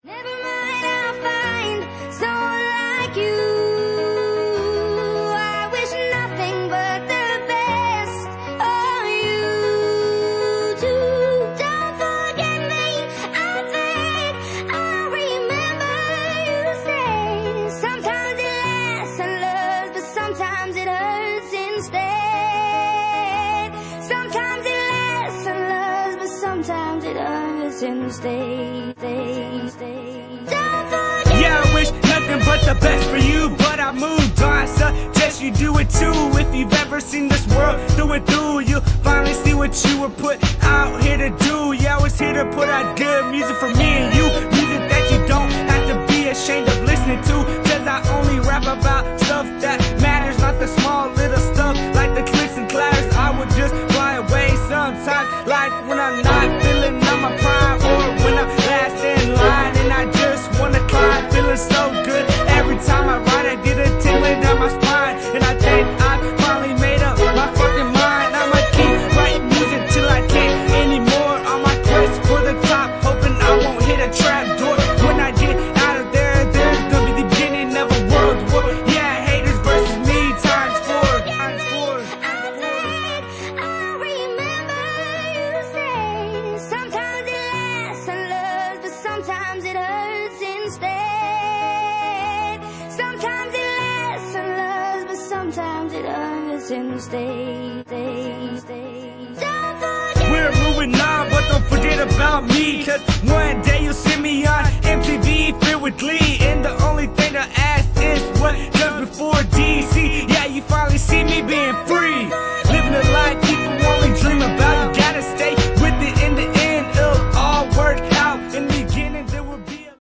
Never mind, I'll find someone like you. I wish nothing but the best of you too. Don't forget me, I think I remember you say sometimes it lasts and loves, but sometimes it hurts instead. Sometimes it lasts and loves, but sometimes it hurts instead. Yeah, I wish nothing but the best for you, but I moved on. Suggest you do it too. If you've ever seen this world through and through, you'll finally see what you were put out here to do. Yeah, I was here to put out good music for me and you, music that you don't have to be ashamed of listening to, cause I only rap about stuff that matters, not the small little stuff like the clicks and clatters. I would just fly away sometimes, like when I'm not feeling on my prime, or when I'm last in line and I just wanna climb, feeling so good every time I ride. I get a tingling down my spine, and I think I finally made up my fucking mind. I'ma keep writing music till I can't anymore, on my quest for the top, hoping I won't hit a trap door. When I get out of there, there's gonna be the beginning of a world war. Yeah, haters versus me times four. I remember you say sometimes it lasts and loves, but sometimes it hurts instead. Sometimes it lasts and loves, but sometimes it hurts instead. We're moving on, but don't forget about me, cause one day you'll see